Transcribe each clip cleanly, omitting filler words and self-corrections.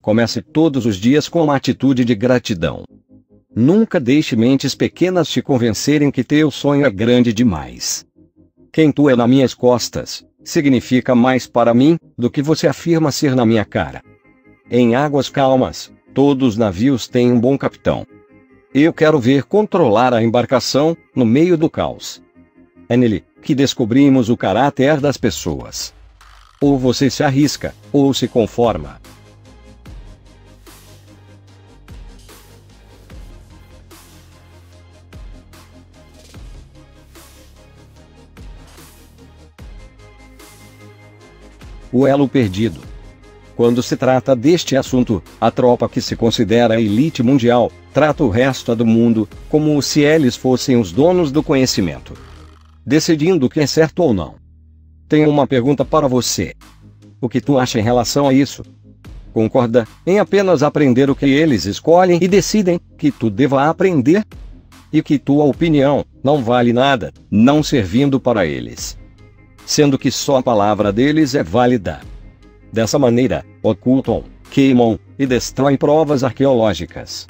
Comece todos os dias com uma atitude de gratidão. Nunca deixe mentes pequenas te convencerem que teu sonho é grande demais. Quem tu é nas minhas costas significa mais para mim do que você afirma ser na minha cara. Em águas calmas, todos os navios têm um bom capitão. Eu quero ver controlar a embarcação no meio do caos. É nele que descobrimos o caráter das pessoas. Ou você se arrisca, ou se conforma. O elo perdido. Quando se trata deste assunto, a tropa que se considera a elite mundial trata o resto do mundo como se eles fossem os donos do conhecimento, decidindo o que é certo ou não. Tenho uma pergunta para você. O que tu acha em relação a isso? Concorda em apenas aprender o que eles escolhem e decidem que tu deva aprender? E que tua opinião não vale nada, não servindo para eles, sendo que só a palavra deles é válida. Dessa maneira, ocultam, queimam e destroem provas arqueológicas.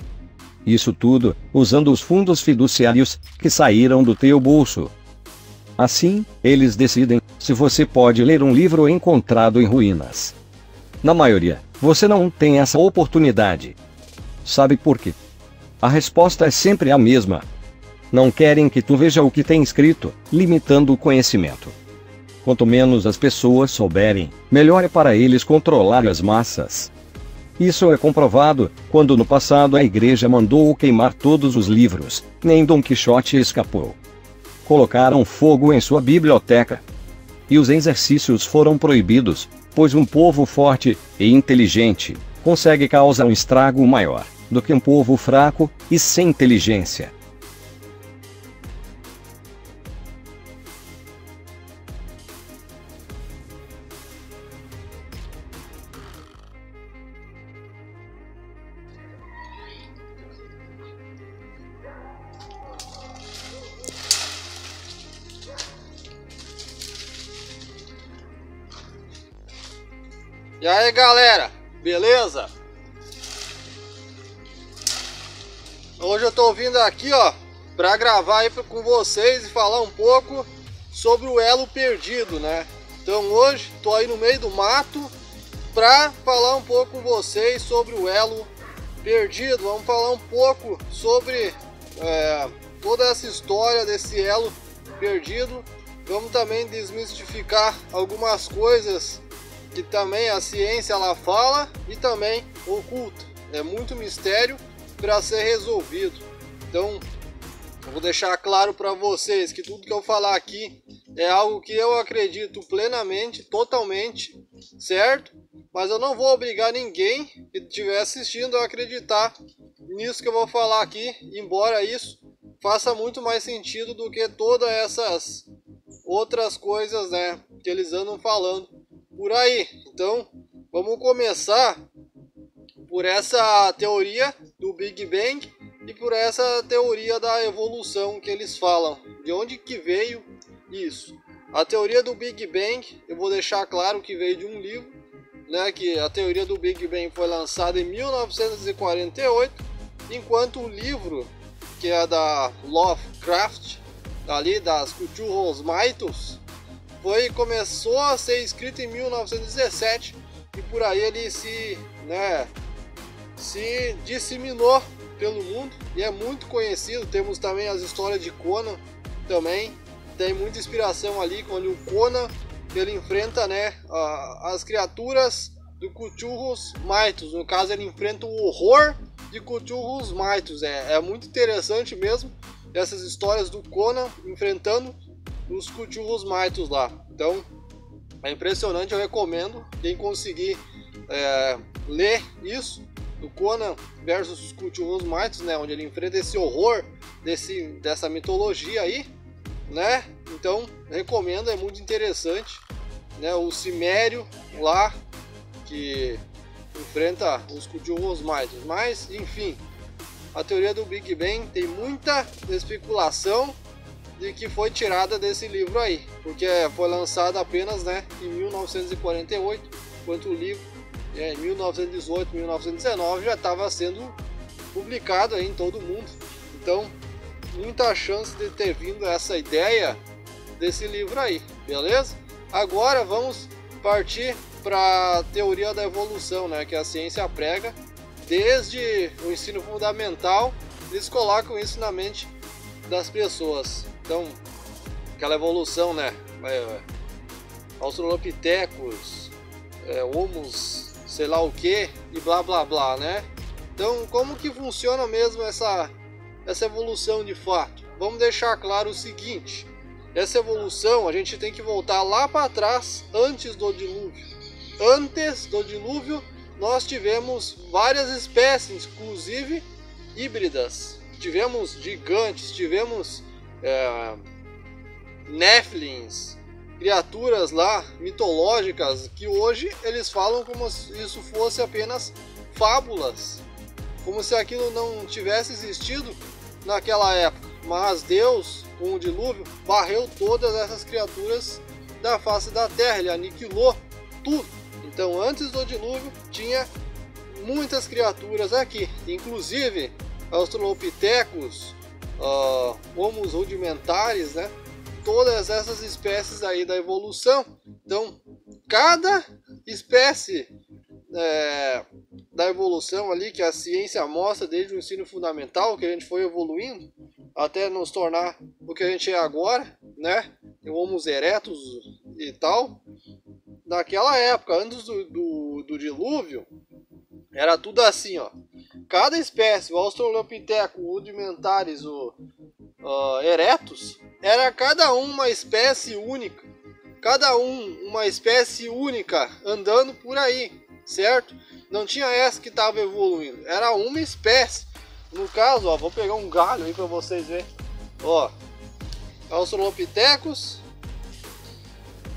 Isso tudo, usando os fundos fiduciários que saíram do teu bolso. Assim, eles decidem se você pode ler um livro encontrado em ruínas. Na maioria, você não tem essa oportunidade. Sabe por quê? A resposta é sempre a mesma. Não querem que tu veja o que tem escrito, limitando o conhecimento. Quanto menos as pessoas souberem, melhor é para eles controlar as massas. Isso é comprovado, quando no passado a igreja mandou queimar todos os livros, nem Dom Quixote escapou. Colocaram fogo em sua biblioteca. E os exercícios foram proibidos, pois um povo forte e inteligente consegue causar um estrago maior do que um povo fraco e sem inteligência. E aí galera, beleza? Hoje eu tô vindo aqui pra gravar aí com vocês e falar um pouco sobre o elo perdido, né? Então hoje tô aí no meio do mato pra falar um pouco com vocês sobre o elo perdido. Vamos falar um pouco sobre toda essa história desse elo perdido. Vamos também desmistificar algumas coisas que também a ciência ela fala e também oculta. É muito mistério para ser resolvido. Então, eu vou deixar claro para vocês que tudo que eu falar aqui é algo que eu acredito plenamente, totalmente, certo? Mas eu não vou obrigar ninguém que estiver assistindo a acreditar nisso que eu vou falar aqui, embora isso faça muito mais sentido do que todas essas outras coisas, né, que eles andam falando por aí. Então, vamos começar por essa teoria do Big Bang e por essa teoria da evolução que eles falam. De onde que veio isso? A teoria do Big Bang, eu vou deixar claro que veio de um livro, né, que a teoria do Big Bang foi lançada em 1948, enquanto o livro, que é da Lovecraft, ali das Cthulhu's Mythos, começou a ser escrito em 1917 e por aí ele se disseminou pelo mundo e é muito conhecido. Temos também as histórias de Conan, também tem muita inspiração ali, quando o Conan ele enfrenta, né, as criaturas do Cthulhu's Mythos. No caso, ele enfrenta o horror de Cthulhu's Mythos. É muito interessante mesmo essas histórias do Conan enfrentando os Cthulhu's Mythos lá. Então é impressionante, eu recomendo quem conseguir ler isso, do Conan versus os Cthulhu's Mythos, né, onde ele enfrenta esse horror dessa mitologia aí, né? Então recomendo, é muito interessante, né? O Cimério lá que enfrenta os Cthulhu's Mythos. Mas enfim, a teoria do Big Bang tem muita especulação de que foi tirada desse livro aí, porque foi lançado apenas, né, em 1948, enquanto o livro em 1918, 1919 já estava sendo publicado aí em todo o mundo. Então, muita chance de ter vindo essa ideia desse livro aí, beleza? Agora vamos partir para a teoria da evolução, né, que a ciência prega desde o ensino fundamental. Eles colocam isso na mente das pessoas. Então, aquela evolução, né, Australopithecus, Homus, sei lá o que, e blá blá blá, né? Então, como que funciona mesmo essa evolução de fato? Vamos deixar claro o seguinte: essa evolução a gente tem que voltar lá para trás, antes do dilúvio. Antes do dilúvio, nós tivemos várias espécies, inclusive híbridas. Tivemos gigantes, tivemos Nephilims, criaturas lá mitológicas que hoje eles falam como se isso fosse apenas fábulas, como se aquilo não tivesse existido naquela época. Mas Deus, com o dilúvio, varreu todas essas criaturas da face da terra, ele aniquilou tudo. Então, antes do dilúvio, tinha muitas criaturas aqui, inclusive Australopithecus, Homus rudimentares, né? Todas essas espécies aí da evolução. Então, cada espécie da evolução ali que a ciência mostra desde o ensino fundamental, que a gente foi evoluindo até nos tornar o que a gente é agora, né? O Homo erectus e tal. Naquela época, antes do dilúvio, era tudo assim, ó. Cada espécie, o Australopithecus, o rudimentares, o erectus, era cada uma espécie única. Cada uma espécie única andando por aí, certo? Não tinha essa que estava evoluindo, era uma espécie. No caso, ó, vou pegar um galho aí para vocês verem. Ó, Australopithecus,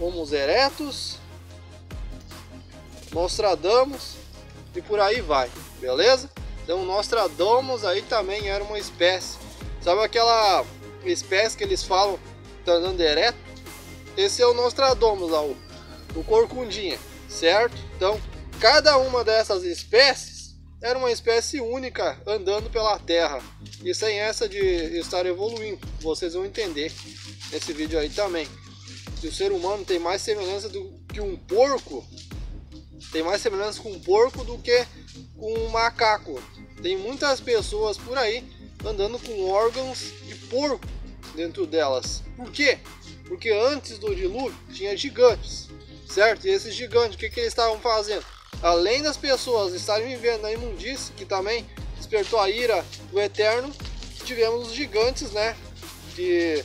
Homo erectus, Nostradamus e por aí vai, beleza? Então Nostradamus aí também era uma espécie. Sabe aquela espécie que eles falam tá andando ereto? Esse é o Nostradamus lá, o corcundinha, certo? Então cada uma dessas espécies era uma espécie única andando pela Terra. E sem essa de estar evoluindo, vocês vão entender nesse vídeo aí também. Que o ser humano tem mais semelhança que um porco. Tem mais semelhança com um porco do que com um macaco. Tem muitas pessoas por aí andando com órgãos de porco dentro delas. Por quê? Porque antes do dilúvio tinha gigantes, certo? E esses gigantes, o que eles estavam fazendo? Além das pessoas estarem vivendo na imundície, que também despertou a ira do Eterno, tivemos os gigantes, né? Que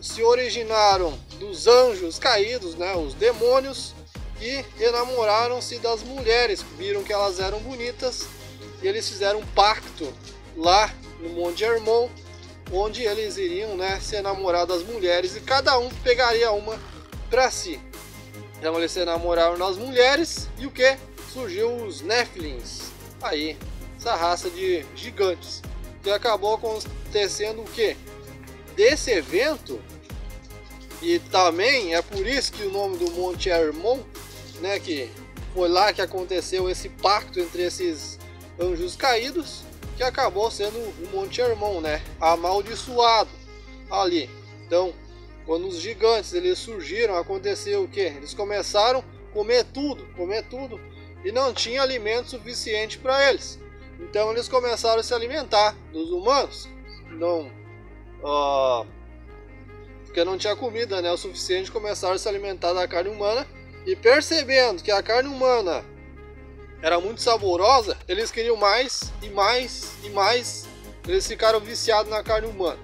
se originaram dos anjos caídos, né? Os demônios, e enamoraram-se das mulheres, viram que elas eram bonitas, e eles fizeram um pacto lá no Monte Hermon, onde eles iriam, né, se enamorar das mulheres, e cada um pegaria uma para si. Então eles se enamoraram das mulheres, e o que? Surgiu os Nephilims, aí, essa raça de gigantes, que acabou acontecendo o que? Desse evento, e também é por isso que o nome do Monte Hermon, né, que foi lá que aconteceu esse pacto entre esses anjos caídos, que acabou sendo o Monte Hermon, né, amaldiçoado ali. Então, quando os gigantes eles surgiram, aconteceu o que? Eles começaram a comer tudo, e não tinha alimento suficiente para eles. Então eles começaram a se alimentar dos humanos, porque não tinha comida, né, o suficiente, começaram a se alimentar da carne humana. E percebendo que a carne humana era muito saborosa, eles queriam mais e mais e mais. Eles ficaram viciados na carne humana.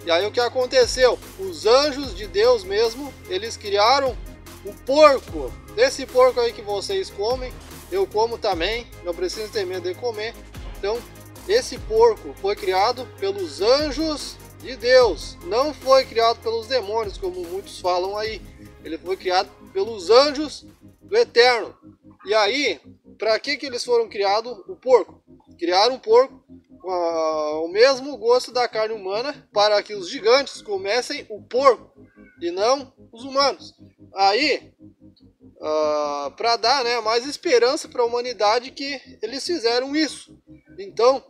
E aí o que aconteceu? Os anjos de Deus mesmo, eles criaram o porco. Esse porco aí que vocês comem, eu como também, não preciso ter medo de comer. Então, esse porco foi criado pelos anjos de Deus, não foi criado pelos demônios, como muitos falam aí. Ele foi criado pelos anjos do Eterno. E aí, para que eles foram criados o porco? Criaram um porco o mesmo gosto da carne humana para que os gigantes comessem o porco e não os humanos. Aí, para dar, né, mais esperança para a humanidade, que eles fizeram isso. Então,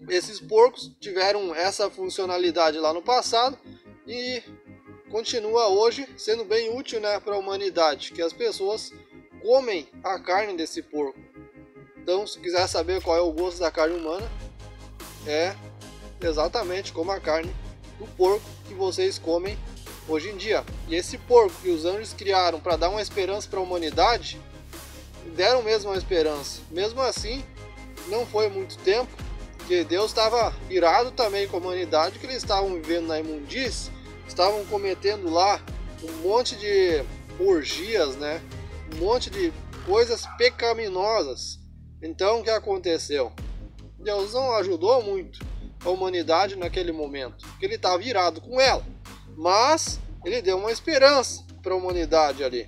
esses porcos tiveram essa funcionalidade lá no passado e continua hoje sendo bem útil, né, para a humanidade, que as pessoas comem a carne desse porco. Então, se quiser saber qual é o gosto da carne humana, é exatamente como a carne do porco que vocês comem hoje em dia. E esse porco que os anjos criaram para dar uma esperança para a humanidade, deram mesmo uma esperança. Mesmo assim, não foi muito tempo, que Deus estava irado também com a humanidade, que eles estavam vivendo na imundície, estavam cometendo lá um monte de orgias, né? Um monte de coisas pecaminosas. Então, o que aconteceu? Deus não ajudou muito a humanidade naquele momento, porque ele estava irado com ela. Mas ele deu uma esperança para a humanidade ali,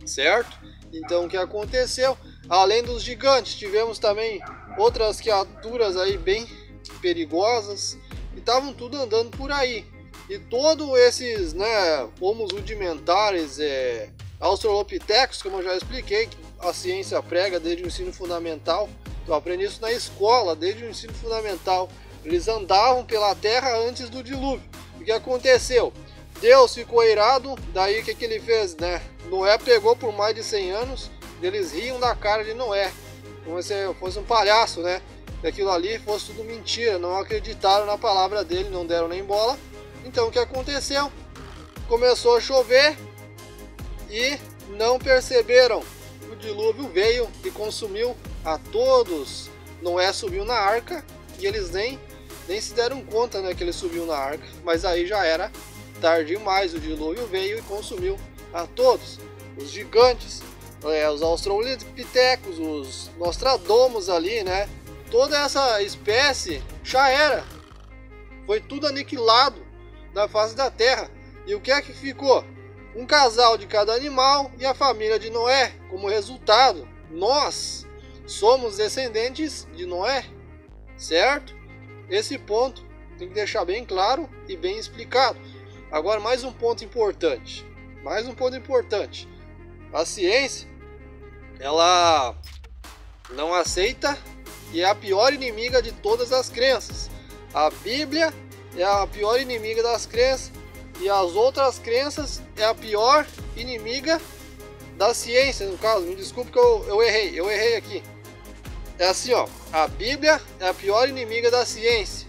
certo? Então, o que aconteceu? Além dos gigantes, tivemos também outras criaturas aí bem perigosas, e estavam tudo andando por aí. E todos esses, né, homos rudimentares, australopithecus, como eu já expliquei, que a ciência prega desde o ensino fundamental, eu aprendi isso na escola, desde o ensino fundamental. Eles andavam pela terra antes do dilúvio. O que aconteceu? Deus ficou irado, daí o que ele fez, né? Noé pegou por mais de 100 anos, eles riam da cara de Noé, como se fosse um palhaço, né? Que aquilo ali fosse tudo mentira, não acreditaram na palavra dele, não deram nem bola. Então o que aconteceu? Começou a chover e não perceberam. O dilúvio veio e consumiu a todos. Noé subiu na arca e eles nem se deram conta, né, que ele subiu na arca. Mas aí já era tarde demais, o dilúvio veio e consumiu a todos. Os gigantes, os australopithecus, os nostradamus ali, né? Toda essa espécie já era. Foi tudo aniquilado da face da terra. E o que é que ficou? Um casal de cada animal e a família de Noé. Como resultado, nós somos descendentes de Noé, certo? Esse ponto tem que deixar bem claro e bem explicado. Agora, mais um ponto importante. A ciência, ela não aceita e é a pior inimiga de todas as crenças. A Bíblia é a pior inimiga das crenças e as outras crenças é a pior inimiga da ciência, no caso. Me desculpe que eu errei aqui. É assim, ó, a Bíblia é a pior inimiga da ciência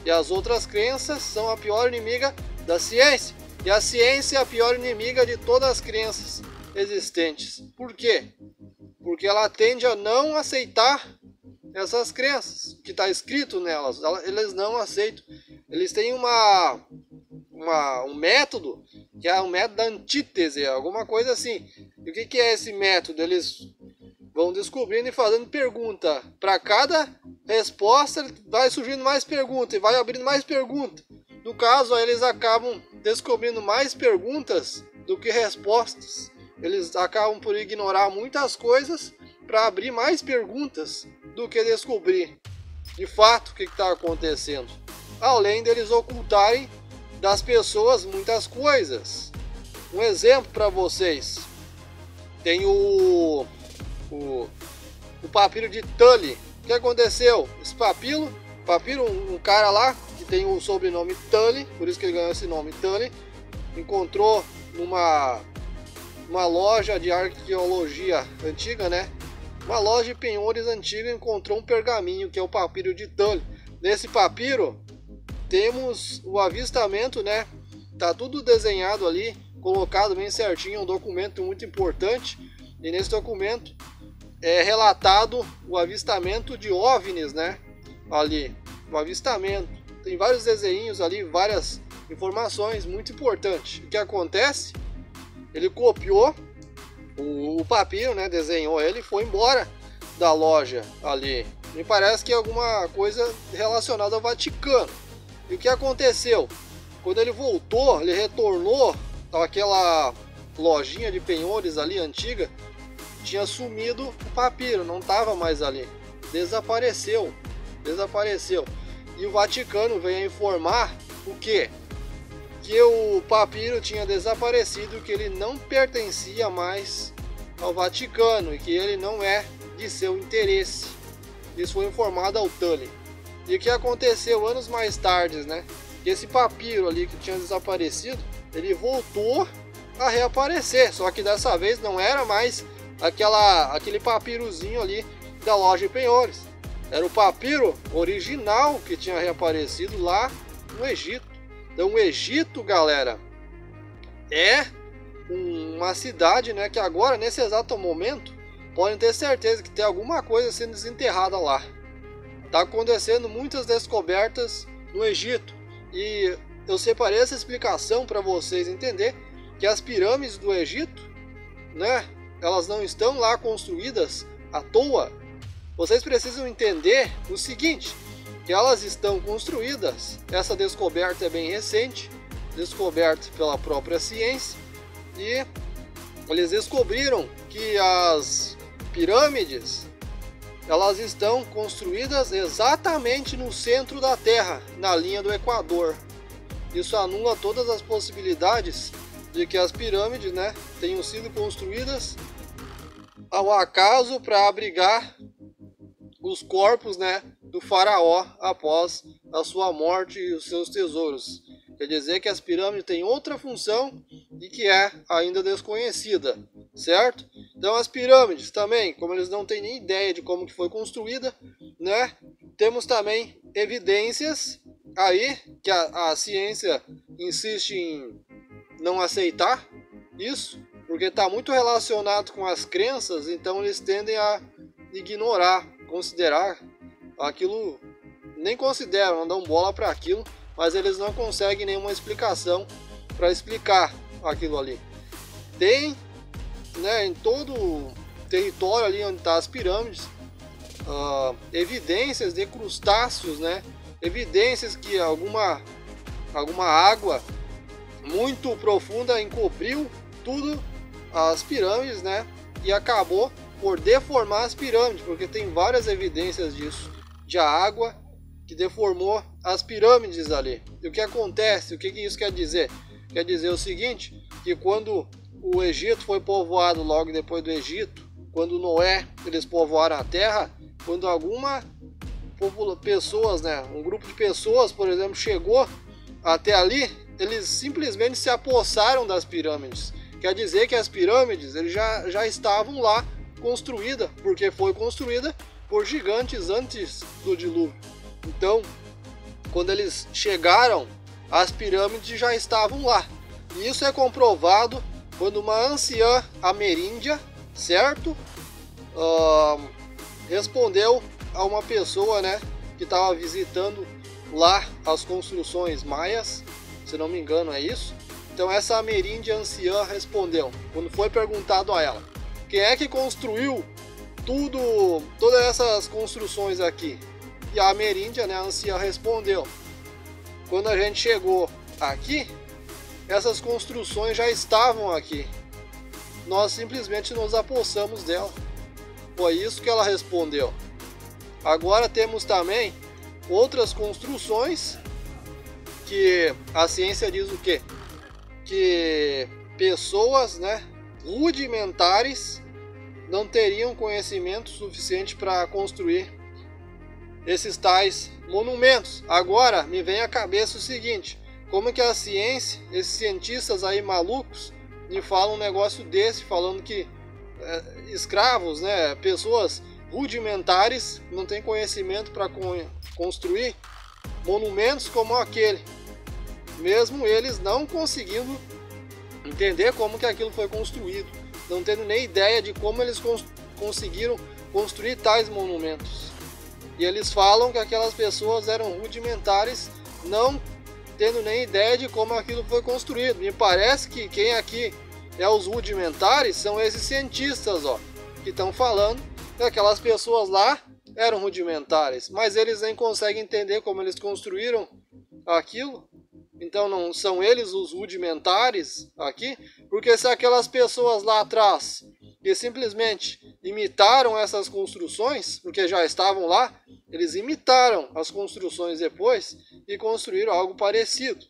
e as outras crenças são a pior inimiga da ciência. E a ciência é a pior inimiga de todas as crenças existentes. Por quê? Porque ela tende a não aceitar essas crenças que está escrito nelas. Eles não aceitam. Eles têm um método que é o método da antítese, alguma coisa assim. E o que é esse método? Eles vão descobrindo e fazendo pergunta. Para cada resposta vai surgindo mais pergunta e vai abrindo mais pergunta. No caso, eles acabam descobrindo mais perguntas do que respostas. Eles acabam por ignorar muitas coisas para abrir mais perguntas do que descobrir de fato o que está acontecendo. Além deles ocultarem das pessoas muitas coisas. Um exemplo para vocês. Tem o papiro de Tully. O que aconteceu? Esse papiro, um cara lá que tem o sobrenome Tully, por isso que ele ganhou esse nome Tully, encontrou numa loja de arqueologia antiga, né? Uma loja de penhores antiga, encontrou um pergaminho que é o papiro de Tully. Nesse papiro temos o avistamento, né? Tá tudo desenhado ali, colocado bem certinho, um documento muito importante. E nesse documento é relatado o avistamento de OVNIs, né? Ali, o avistamento. Tem vários desenhos ali, várias informações muito importantes. O que acontece? Ele copiou o papiro, né? Desenhou ele e foi embora da loja ali. Me parece que é alguma coisa relacionada ao Vaticano. E o que aconteceu? Quando ele voltou, ele retornou àquela lojinha de penhores ali antiga, tinha sumido o papiro, não estava mais ali, desapareceu. desapareceu. E o Vaticano veio a informar o quê? Que o papiro tinha desaparecido, que ele não pertencia mais ao Vaticano e que ele não é de seu interesse. Isso foi informado ao Tully. E o que aconteceu anos mais tarde, né? Que esse papiro ali que tinha desaparecido, ele voltou a reaparecer, só que dessa vez não era mais aquele papirozinho ali da loja de penhores. Era o papiro original que tinha reaparecido lá no Egito. Então o Egito, galera, é uma cidade, né, que agora, nesse exato momento, podem ter certeza que tem alguma coisa sendo desenterrada lá. Tá acontecendo muitas descobertas no Egito. E eu separei essa explicação para vocês entenderem que as pirâmides do Egito, né, elas não estão lá construídas à toa. Vocês precisam entender o seguinte, que elas estão construídas, essa descoberta é bem recente, descoberta pela própria ciência, e eles descobriram que as pirâmides, elas estão construídas exatamente no centro da Terra, na linha do Equador. Isso anula todas as possibilidades de que as pirâmides, né, tenham sido construídas ao acaso para abrigar os corpos, né, do faraó após a sua morte e os seus tesouros. Quer dizer que as pirâmides têm outra função e que é ainda desconhecida, certo? Então as pirâmides também, como eles não têm nem ideia de como que foi construída, né? Temos também evidências aí que a ciência insiste em não aceitar isso, porque está muito relacionado com as crenças, então eles tendem a ignorar, considerar aquilo, nem consideram, não dão bola para aquilo, mas eles não conseguem nenhuma explicação para explicar aquilo ali. Tem, né, em todo o território ali onde estão as pirâmides, evidências de crustáceos, né, evidências que alguma água muito profunda encobriu tudo as pirâmides, né, e acabou por deformar as pirâmides, porque tem várias evidências disso, de a água que deformou as pirâmides ali. E o que acontece? O que isso quer dizer? Quer dizer o seguinte, que quando o Egito foi povoado logo depois do Egito, quando Noé, eles povoaram a terra, quando pessoas, né, um grupo de pessoas, por exemplo, chegou até ali, eles simplesmente se apossaram das pirâmides. Quer dizer que as pirâmides eles já estavam lá construída, porque foi construída por gigantes antes do dilúvio. Então, quando eles chegaram, as pirâmides já estavam lá. E isso é comprovado quando uma anciã ameríndia, certo? Respondeu a uma pessoa, né, que estava visitando lá as construções maias, se não me engano é isso. Então essa ameríndia anciã respondeu, quando foi perguntado a ela, quem é que construiu todas essas construções aqui? E a ameríndia, né, a anciã respondeu, quando a gente chegou aqui, essas construções já estavam aqui. Nós simplesmente nos apossamos dela. Foi isso que ela respondeu. Agora temos também outras construções que a ciência diz o quê? Que pessoas, né, rudimentares não teriam conhecimento suficiente para construir esses tais monumentos. Agora me vem à cabeça o seguinte, como que a ciência, esses cientistas aí malucos, me falam um negócio desse, falando que escravos, né, pessoas rudimentares não têm conhecimento para construir monumentos como aquele, mesmo eles não conseguindo entender como que aquilo foi construído, não tendo nem ideia de como eles conseguiram construir tais monumentos. E eles falam que aquelas pessoas eram rudimentares, não tendo nem ideia de como aquilo foi construído. Me parece que quem aqui é os rudimentares são esses cientistas, ó, que estão falando que aquelas pessoas lá eram rudimentares, mas eles nem conseguem entender como eles construíram aquilo. Então não são eles os rudimentares aqui, porque se aquelas pessoas lá atrás que simplesmente imitaram essas construções, porque já estavam lá, Eles imitaram as construções depois e construíram algo parecido.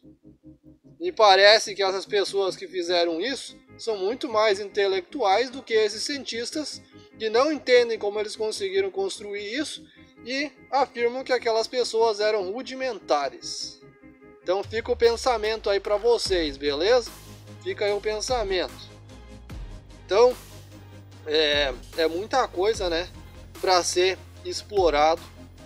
Me parece que essas pessoas que fizeram isso são muito mais intelectuais do que esses cientistas que não entendem como eles conseguiram construir isso e afirmam que aquelas pessoas eram rudimentares. Então fica o pensamento aí para vocês, beleza? Fica aí o pensamento. Então, é muita coisa, né, para ser explorado,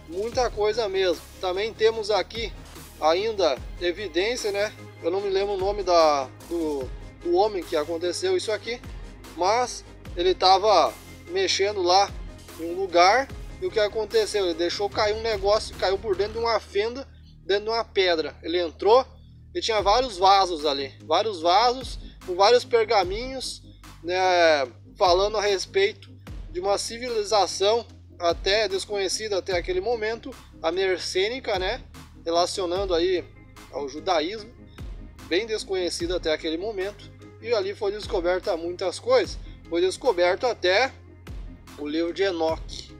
muita coisa mesmo. Também temos aqui ainda evidência, né? Eu não me lembro o nome do homem que aconteceu isso aqui, mas ele estava mexendo lá em um lugar e o que aconteceu? Ele deixou cair um negócio, caiu por dentro de uma fenda, dentro de uma pedra. Ele entrou e tinha vários vasos ali, vários vasos com vários pergaminhos, né, falando a respeito de uma civilização até desconhecida até aquele momento, a Mercênica, né, relacionando aí ao judaísmo, bem desconhecido até aquele momento, e ali foi descoberta muitas coisas. Foi descoberto até o livro de Enoque.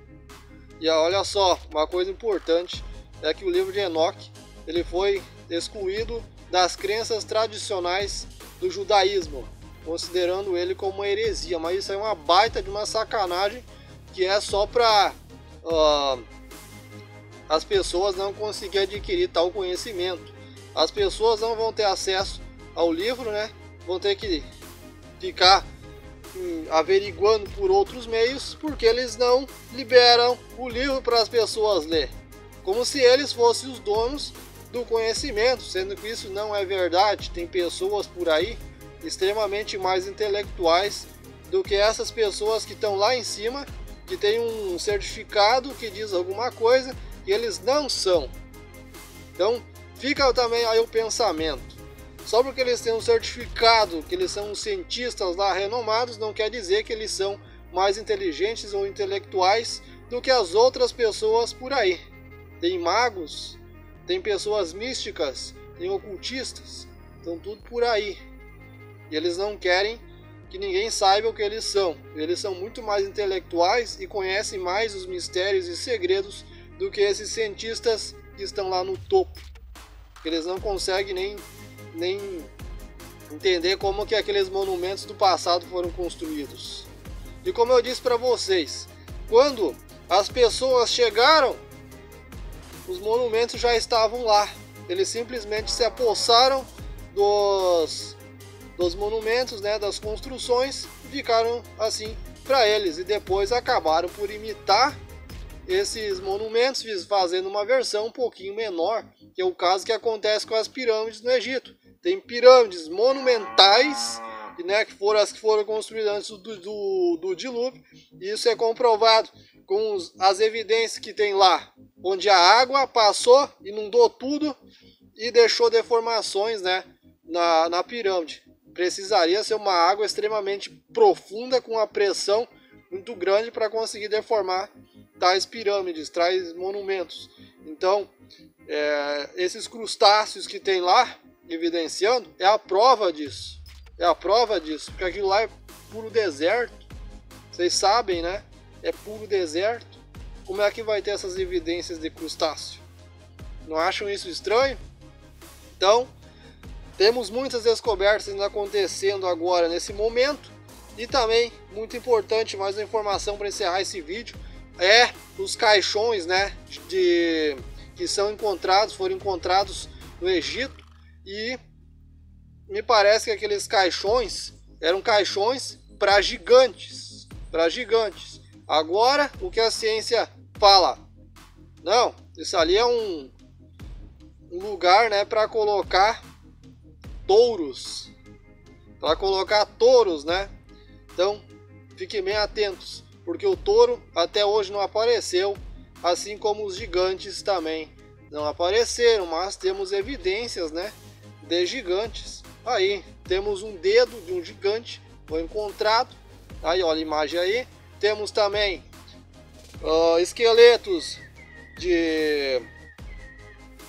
E olha só, uma coisa importante é que o livro de Enoque ele foi excluído das crenças tradicionais do judaísmo, considerando ele como uma heresia. Mas isso é uma baita de uma sacanagem, que é só para as pessoas não conseguirem adquirir tal conhecimento. As pessoas não vão ter acesso ao livro, né? Vão ter que ficar averiguando por outros meios, porque eles não liberam o livro para as pessoas ler, como se eles fossem os donos do conhecimento, sendo que isso não é verdade. Tem pessoas por aí extremamente mais intelectuais do que essas pessoas que estão lá em cima, que tem um certificado que diz alguma coisa e eles não são. Então fica também aí o pensamento. Só porque eles têm um certificado, que eles são cientistas lá renomados, não quer dizer que eles são mais inteligentes ou intelectuais do que as outras pessoas por aí. Tem magos, tem pessoas místicas, tem ocultistas, estão tudo por aí. E eles não querem que ninguém saiba o que eles são. Eles são muito mais intelectuais e conhecem mais os mistérios e segredos do que esses cientistas que estão lá no topo. Eles não conseguem nem entender como que aqueles monumentos do passado foram construídos. E como eu disse para vocês, quando as pessoas chegaram, os monumentos já estavam lá. Eles simplesmente se apossaram dos monumentos, né, das construções, e ficaram assim para eles. E depois acabaram por imitar esses monumentos, fazendo uma versão um pouquinho menor, que é o caso que acontece com as pirâmides no Egito. Tem pirâmides monumentais, né, que foram as que foram construídas antes do dilúvio, e isso é comprovado com as evidências que tem lá, onde a água passou, inundou tudo e deixou deformações, né, na pirâmide. Precisaria ser uma água extremamente profunda, com uma pressão muito grande para conseguir deformar tais pirâmides, tais monumentos. Então, esses crustáceos que tem lá, evidenciando, é a prova disso. É a prova disso, porque aquilo lá é puro deserto. Vocês sabem, né? É puro deserto. Como é que vai ter essas evidências de crustáceo? Não acham isso estranho? Então, temos muitas descobertas acontecendo agora nesse momento. E também, muito importante, mais uma informação para encerrar esse vídeo, é os caixões, né, que foram encontrados no Egito. E me parece que aqueles caixões eram caixões para gigantes. Agora, o que a ciência fala? Não, isso ali é um lugar, né, para colocar touros. Né? Então, fiquem bem atentos, porque o touro até hoje não apareceu, assim como os gigantes também não apareceram, mas temos evidências, né, de gigantes. Aí temos um dedo de um gigante, foi encontrado. Aí olha a imagem aí. Temos também esqueletos de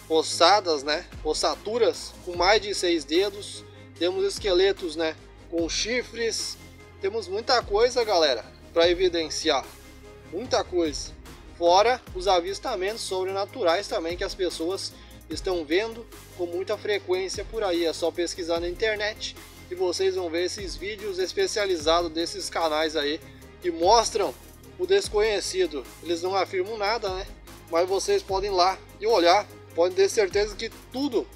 ossadas, né, ossaturas com mais de 6 dedos. Temos esqueletos, né, com chifres. Temos muita coisa, galera, para evidenciar. Muita coisa. Fora os avistamentos sobrenaturais também que as pessoas estão vendo com muita frequência por aí. É só pesquisar na internet e vocês vão ver esses vídeos especializados desses canais aí que mostram o desconhecido. Eles não afirmam nada, né? Mas vocês podem ir lá e olhar, podem ter certeza que tudo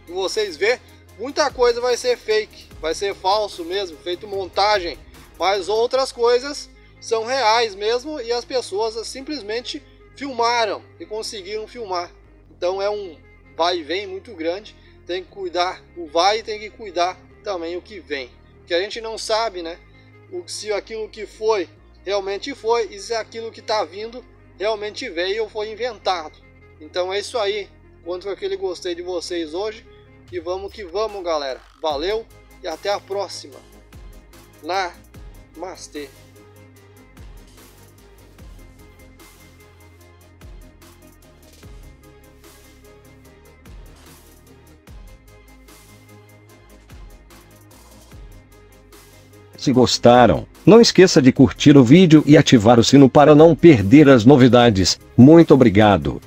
que vocês vê, muita coisa vai ser fake, vai ser falso mesmo, feito montagem, mas outras coisas são reais mesmo e as pessoas simplesmente filmaram e conseguiram filmar. Então é um vai e vem muito grande, tem que cuidar o vai e tem que cuidar também o que vem, que a gente não sabe, né? Se aquilo que foi realmente foi e se aquilo que está vindo realmente veio ou foi inventado. Então é isso aí. Quanto aquele gostei de vocês hoje e vamos que vamos, galera. Valeu e até a próxima. Namastê. Se gostaram, não esqueça de curtir o vídeo e ativar o sino para não perder as novidades. Muito obrigado.